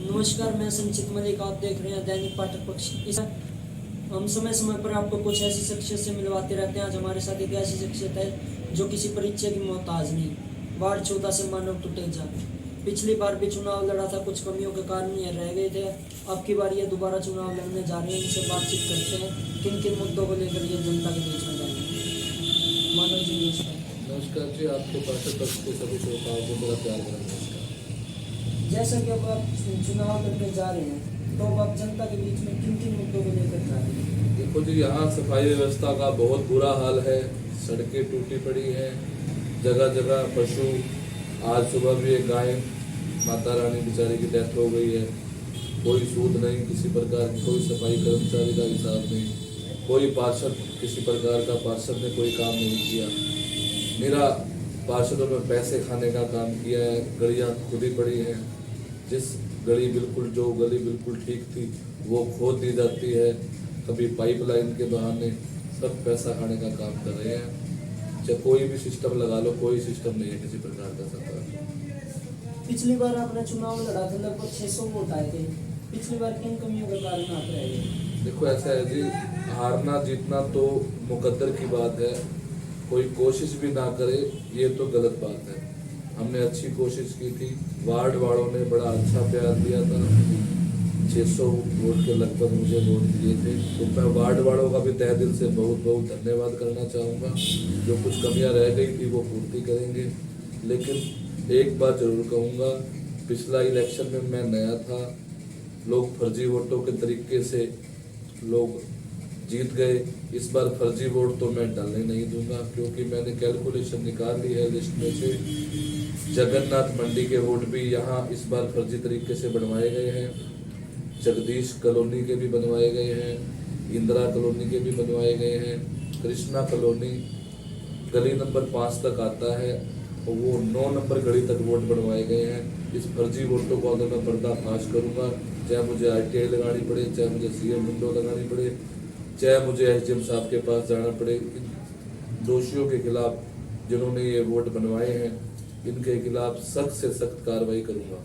नमस्कार, मैं संचित मलिक। आप देख रहे हैं दैनिक पाठक पक्ष। हम समय समय पर आपको कुछ ऐसी शख्सियत से मिलवाते रहते हैं। आज हमारे साथ एक ऐसी शख्सियत है जो किसी परिचय की मोहताज नहीं। वार्ड 14 से मानव टुटेजा। पिछली बार भी चुनाव लड़ा था, कुछ कमियों के कारण ये रह गए थे। अब की बार ये दोबारा चुनाव लड़ने जा रहे हैं। इनसे बातचीत करते हैं किन किन मुद्दों को लेकर ये जनता के बीच में जाएंगे। मानव जी नमस्कार जी, आपके पाठक पक्ष के सभी श्रोताओं को मेरा प्यार भरा नमस्कार। जैसा कि अब आप चुनाव करने जा रहे हैं, तो अब आप जनता के बीच में किन किन मुद्दों को लेकर जा रहे हैं? देखो जी, यहाँ सफाई व्यवस्था का बहुत बुरा हाल है। सड़कें टूटी पड़ी हैं, जगह जगह पशु। आज सुबह भी एक गाय माता रानी बेचारी की डेथ हो गई है। कोई सूद नहीं किसी प्रकार की, कोई सफाई कर्मचारी का हिसाब नहीं, कोई पार्षद किसी प्रकार का पार्षद ने कोई काम नहीं किया। मेरा पार्षदों में पैसे खाने का काम किया है। गलियाँ खुदी पड़ी हैं। जिस गली बिल्कुल ठीक थी वो खोद दी जाती है। कभी पाइपलाइन के बहाने सब पैसा खाने का काम कर रहे हैं। चाहे कोई भी सिस्टम लगा लो, कोई सिस्टम नहीं है किसी प्रकार का सरकार। पिछली बार आपने चुनाव लड़ा था, लगभग 600 वोट आए थे। पिछली बार किन कमियों के कारण आप रह गए? देखो ऐसा है जी, हारना जीतना तो मुकद्दर की बात है। कोई कोशिश भी ना करे ये तो गलत बात है। हमने अच्छी कोशिश की थी, वार्ड वालों ने बड़ा अच्छा प्यार दिया था। 600 वोट के लगभग मुझे वोट दिए थे, तो मैं वार्ड वालों का भी तहे दिल से बहुत बहुत धन्यवाद करना चाहूँगा। जो कुछ कमियां रह गई थी वो पूर्ति करेंगे। लेकिन एक बात जरूर कहूँगा, पिछला इलेक्शन में मैं नया था। लोग फर्जी वोटों के तरीके से लोग जीत गए। इस बार फर्जी वोट तो मैं डालने नहीं दूंगा, क्योंकि मैंने कैलकुलेशन निकाल ली है लिस्ट में से। जगन्नाथ मंडी के वोट भी यहाँ इस बार फर्जी तरीके से बनवाए गए हैं। जगदीश कॉलोनी के भी बनवाए गए हैं, इंदिरा कॉलोनी के भी बनवाए गए हैं। कृष्णा कॉलोनी गली नंबर 5 तक आता है और वो 9 नंबर गली तक वोट बनवाए गए हैं। इस फर्जी वोटों को अगर मैं पर्दाफाश करूँगा, चाहे मुझे ITI लगानी पड़े, चाहे मुझे CM विंडो लगानी पड़े, चाहे मुझे SDM साहब के पास जाना पड़े, इन दोषियों के खिलाफ जिन्होंने ये वोट बनवाए हैं इनके खिलाफ सख्त से सख्त कार्रवाई करूंगा।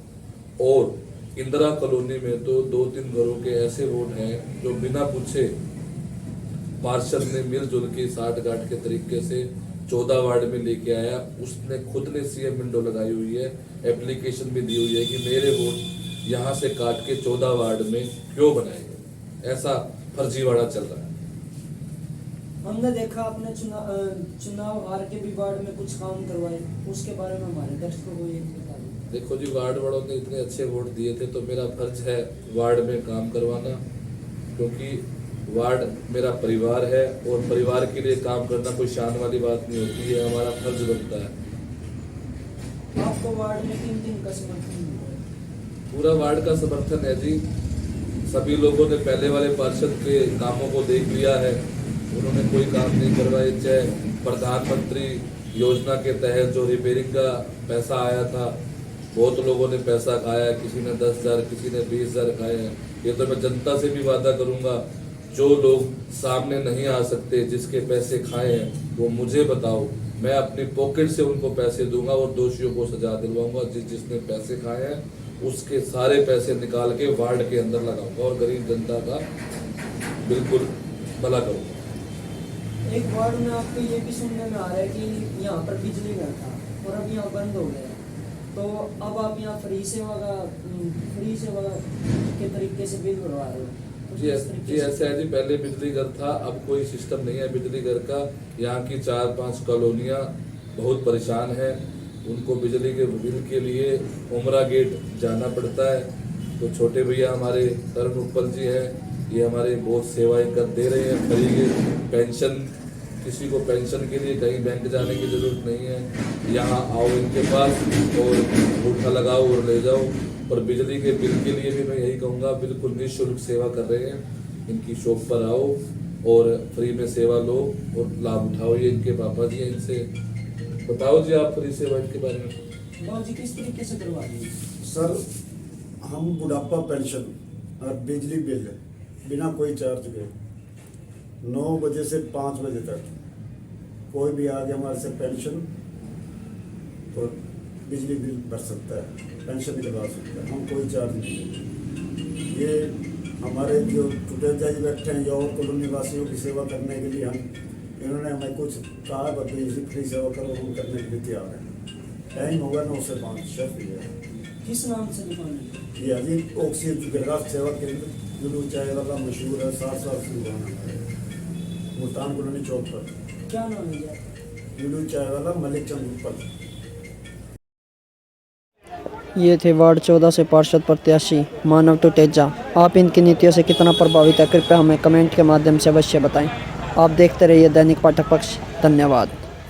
और इंदिरा कॉलोनी में तो 2-3 घरों के ऐसे वोट हैं जो बिना पूछे पार्षद ने मिलजुल के 60-गांठ के तरीके से 14 वार्ड में लेके आया। उसने खुद ने CM विंडो लगाई हुई है, एप्लीकेशन भी दी हुई है कि मेरे वोट यहाँ से काट के 14 वार्ड में क्यों बनाए गए। ऐसा फर्जीवाड़ा चल रहा है। हमने देखा आपने चुनाव हार के भी वार्ड में कुछ काम करवाए, उसके बारे में हमारे दर्शकों को ये बता दें। देखो जी, वार्ड वालों ने इतने अच्छे वोट दिए थे तो मेरा फर्ज है वार्ड में काम करवाना, क्योंकि वार्ड मेरा परिवार है और परिवार के लिए काम करना कोई शान वाली बात नहीं होती है, हमारा फर्ज बनता है। आपको वार्ड में किन का समर्थन मिला? पूरा वार्ड का समर्थन है जी। सभी लोगों ने पहले वाले पार्षद के कामों को देख लिया है, उन्होंने कोई काम नहीं करवाए। चाहे प्रधानमंत्री योजना के तहत जो रिपेयरिंग का पैसा आया था, बहुत लोगों ने पैसा खाया, किसी ने 10,000, किसी ने 20,000 खाए हैं। ये तो मैं जनता से भी वादा करूंगा, जो लोग सामने नहीं आ सकते, जिसके पैसे खाए हैं, वो मुझे बताओ, मैं अपनी पॉकेट से उनको पैसे दूंगा और दोषियों को सजा दिलवाऊंगा। जिसने पैसे खाए हैं उसके सारे पैसे निकाल के वार्ड के अंदर लगाऊंगा और गरीब जनता का बिल्कुल भला करूंगा। एक वार्ड में आपको ये भी सुनने में आ रहा है कि यहाँ पर बिजली घर था और अब यहाँ बंद हो गया, तो अब आप यहाँ फ्री सेवा के तरीके से बिल भरवा रहे हो? जी ऐसा है जी, पहले बिजली घर था, अब कोई सिस्टम नहीं है बिजली घर का। यहाँ की 4-5 कॉलोनियाँ बहुत परेशान है, उनको बिजली के बिल के लिए उमरा गेट जाना पड़ता है। तो छोटे भैया हमारे तरुण उत्पल जी हैं, ये हमारे बहुत सेवाएं कर दे रहे हैं। फ्री पेंशन, किसी को पेंशन के लिए कहीं बैंक जाने की जरूरत नहीं है, यहाँ आओ इनके पास और अंगूठा लगाओ और ले जाओ। और बिजली के बिल के लिए भी मैं यही कहूँगा, बिल्कुल निःशुल्क सेवा कर रहे हैं। इनकी शॉप पर आओ और फ्री में सेवा लो और लाभ उठाओ। ये इनके पापा जी हैं, इनसे बताओ जी आप फ्री सेवा इनके बारे में। बाबू जी किस तरीके से करवा रही है? सर, हम बुढ़ापा पेंशन और बिजली बिल बिना कोई चार्ज के 9 बजे से 5 बजे तक कोई भी आ गया हमारे से पेंशन तो बिजली बिल भर सकता है, पेंशन निकलवा सकता है, हम कोई चार्ज नहीं लेते। ये हमारे जो टुटेजाई बैठे हैं या और कॉलोनी वासियों की सेवा करने के लिए इन्होंने हमें कुछ कहा बिजली फ्री सेवा करो, हम करने के लिए तैयार हैं। टाइम होगा 9 से 5 शर्त ये है। किस नाम से दुकान है? ये अभी ऑक्सीजन गिरगास सेवा केंद्र जुलू चाय वाला मशहूर है, 7 साल से दुकान है मुल्तान कॉलोनी चौक पर। क्या नाम है यार? जुलू चाय वाला मलिक चंद ऊपर। ये थे वार्ड 14 से पार्षद प्रत्याशी मानव टुटेजा। आप इनकी नीतियों से कितना प्रभावित है, कृपया हमें कमेंट के माध्यम से अवश्य बताएं। आप देखते रहिए दैनिक पाठक पक्ष। धन्यवाद।